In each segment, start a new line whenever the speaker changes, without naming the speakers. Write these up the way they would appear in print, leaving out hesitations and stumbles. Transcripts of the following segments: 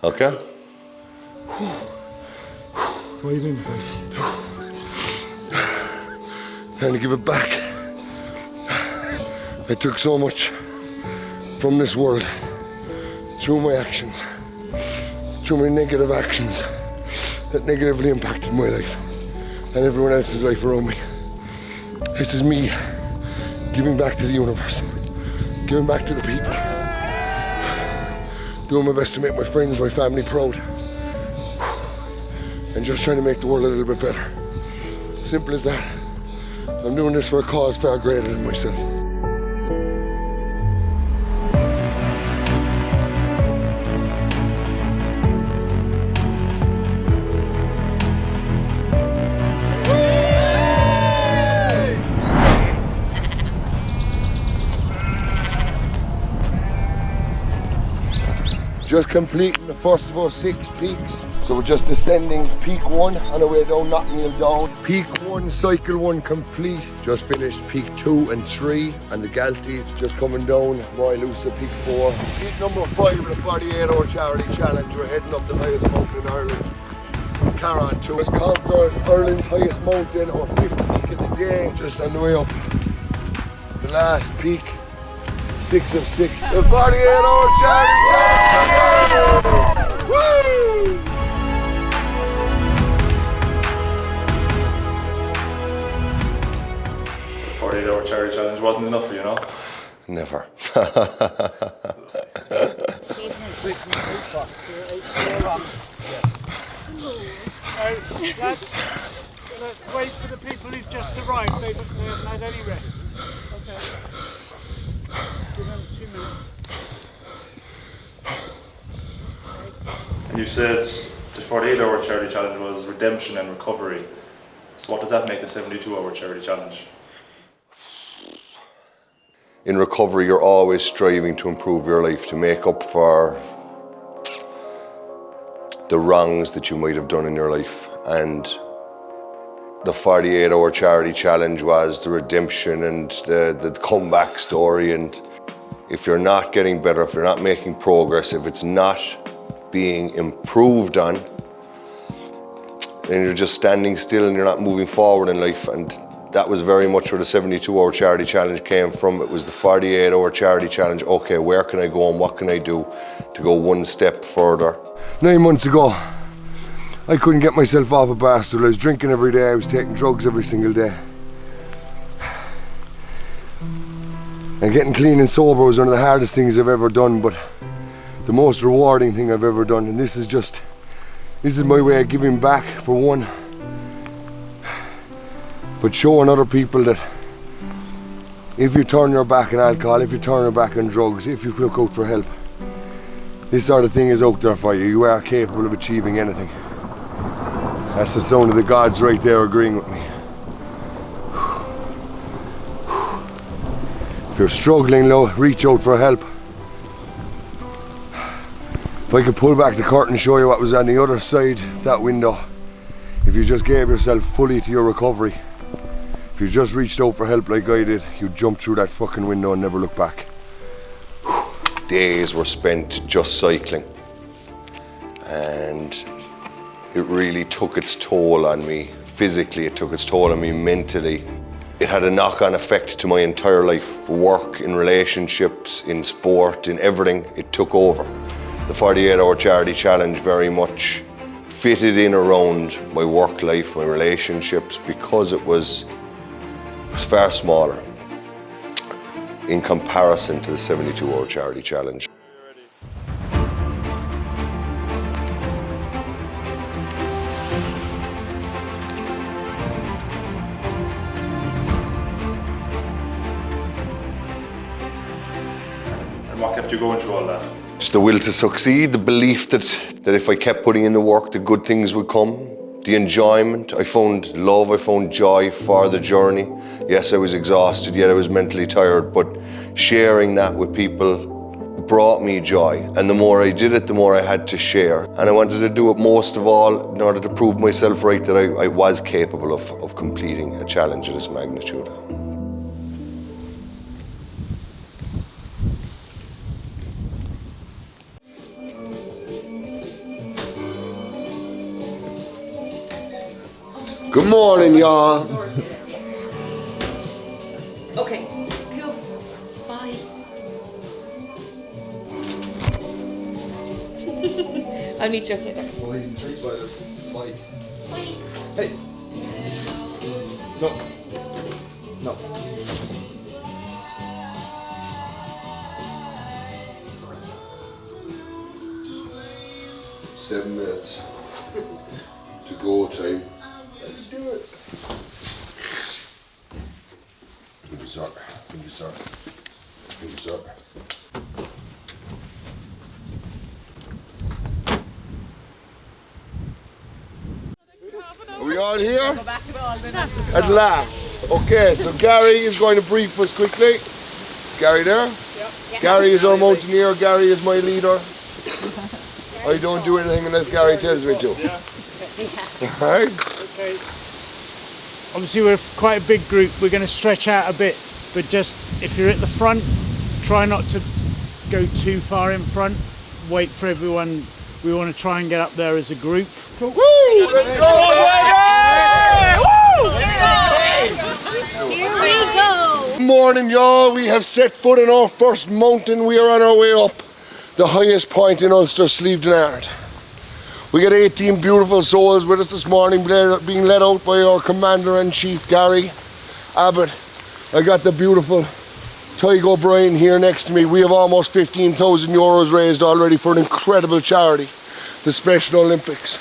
Okay?
What are you doing?
Trying to give it back. I took so much from this world through my actions, through my negative actions that negatively impacted my life and everyone else's life around me. This is me giving back to the universe, giving back to the people, doing my best to make my friends, my family proud, and just trying to make the world a little bit better. Simple as that. I'm doing this for a cause far greater than myself. Just completing the first of our 6 peaks. So we're just descending peak 1 on our way down Notting Hill down. Peak 1, cycle 1 complete. Just finished peak 2 and 3 and the Galty just coming down. Moylusa peak 4. Peak number 5 of the 48-hour charity challenge. We're heading up the highest mountain in Ireland. Carron 2 has conquered Ireland's highest mountain, or 5th peak of the day. Just on the way up. The last peak. 6 of 6. The 48-hour charity challenge! Woo!
48-hour charity challenge wasn't enough for you, no?
Never.
Let's wait for the people who've just arrived. They haven't had any rest. Okay. Give them 2 minutes.
And you said the 48-hour charity challenge was redemption and recovery. So what does that make the 72-hour charity challenge?
In recovery, you're always striving to improve your life, to make up for the wrongs that you might have done in your life. And the 48-hour charity challenge was the redemption and the comeback story. And if you're not getting better, if you're not making progress, if it's not being improved on, then you're just standing still and you're not moving forward in life. And that was very much where the 72-hour charity challenge came from. It was the 48-hour charity challenge. Okay, where can I go and what can I do to go one step further?
9 months ago, I couldn't get myself off a bar stool. I was drinking every day, I was taking drugs every single day. And getting clean and sober was one of the hardest things I've ever done, but the most rewarding thing I've ever done. And this is my way of giving back, for one, but showing other people that if you turn your back on alcohol, if you turn your back on drugs, if you look out for help, this sort of thing is out there for you. You are capable of achieving anything. That's the sound of the gods right there agreeing with me. If you're struggling, reach out for help. If I could pull back the curtain and show you what was on the other side of that window, if you just gave yourself fully to your recovery, if you just reached out for help like I did, you'd jump through that fucking window and never look back.
Days were spent just cycling, and it really took its toll on me. Physically, it took its toll on me mentally. It had a knock-on effect to my entire life. Work, in relationships, in sport, in everything, it took over. The 48-hour charity challenge very much fitted in around my work life, my relationships, because it was far smaller in comparison to the 72-hour charity challenge.
And what kept you going through all that?
Just the will to succeed, the belief that if I kept putting in the work, the good things would come. The enjoyment, I found love, I found joy for the journey. Yes, I was exhausted, yet I was mentally tired, but sharing that with people brought me joy. And the more I did it, the more I had to share. And I wanted to do it most of all in order to prove myself right that I was capable of completing a challenge of this magnitude. Good morning, y'all.
Okay, cool. Bye. I'll meet you outside there.
Well, he's intrigued by the mic.
Bye.
Hey. No. No. Seven minutes to go time. Let's do it. Thank you, sir. Thank you, sir. Thank you, sir. Are we all here? At last. Okay, so Gary is going to brief us quickly. Gary there? Yep. Gary is our mountaineer. Gary is my leader. I don't do anything unless Gary tells me to. Alright?
Okay. Obviously we're quite a big group. We're going to stretch out a bit, but just if you're at the front, try not to go too far in front. Wait for everyone. We want to try and get up there as a group.
Woo! Let's go!
Here we go.
Good morning, y'all. We have set foot on our first mountain. We are on our way up the highest point in Ulster, Slieve-Donard. We got 18 beautiful souls with us this morning, being led out by our Commander-in-Chief, Gary Abbott. I got the beautiful Tyg O'Brien here next to me. We have almost 15,000 euros raised already for an incredible charity, the Special Olympics.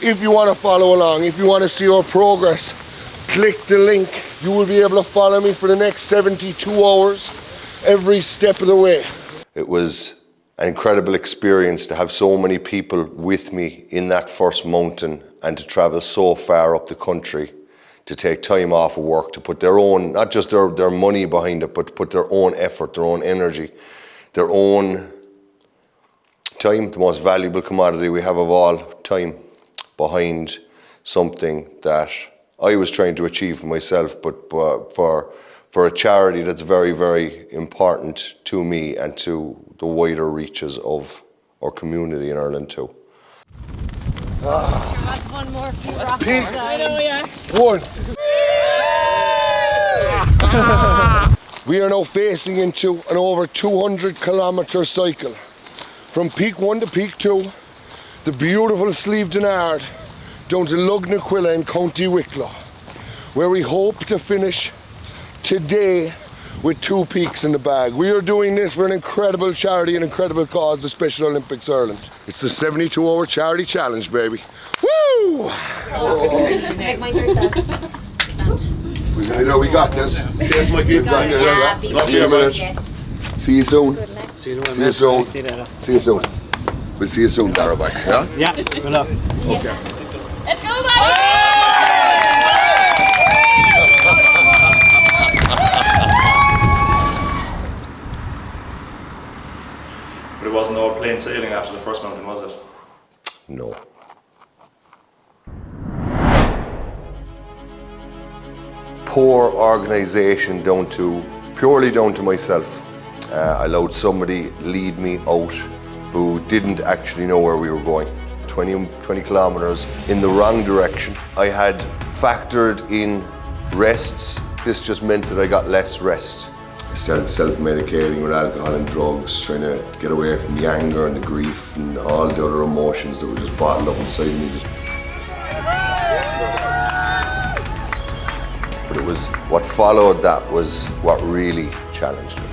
If you want to follow along, if you want to see our progress, click the link. You will be able to follow me for the next 72 hours, every step of the way. It was an incredible experience to have so many people with me in that first mountain and to travel so far up the country, to take time off of work, to put their own, not just their money behind it, but to put their own effort, their own energy, their own time, the most valuable commodity we have of all, time, behind something that I was trying to achieve for myself, but for a charity that's very, very important to me and to the wider reaches of our community in Ireland too.
That's one more few rock.
Peak.
I know, yeah.
One. We are now facing into an over 200-kilometre cycle from peak 1 to peak 2, the beautiful Slieve-Donard, down to Lugnaquilla in County Wicklow, where we hope to finish today with 2 peaks in the bag. We are doing this for an incredible charity, an incredible cause, the Special Olympics Ireland. It's the 72-hour charity challenge, baby. Woo!
Make mine yourself.
We got this.
Cheers, Mikey.
We got this.
Yeah,
See you in a minute.
yes.
See you soon.
See you
See you soon. See you soon. We'll see you soon, Darabite. Yeah?
Yeah, good luck.
Okay.
Let's go, Mikey!
But it wasn't all plain sailing after the first mountain, was it?
No. Poor organisation purely down to myself. I allowed somebody lead me out who didn't actually know where we were going. 20 kilometres in the wrong direction. I had factored in rests. This just meant that I got less rest. I started self-medicating with alcohol and drugs, trying to get away from the anger and the grief and all the other emotions that were just bottled up inside me. But it was what followed that was what really challenged me.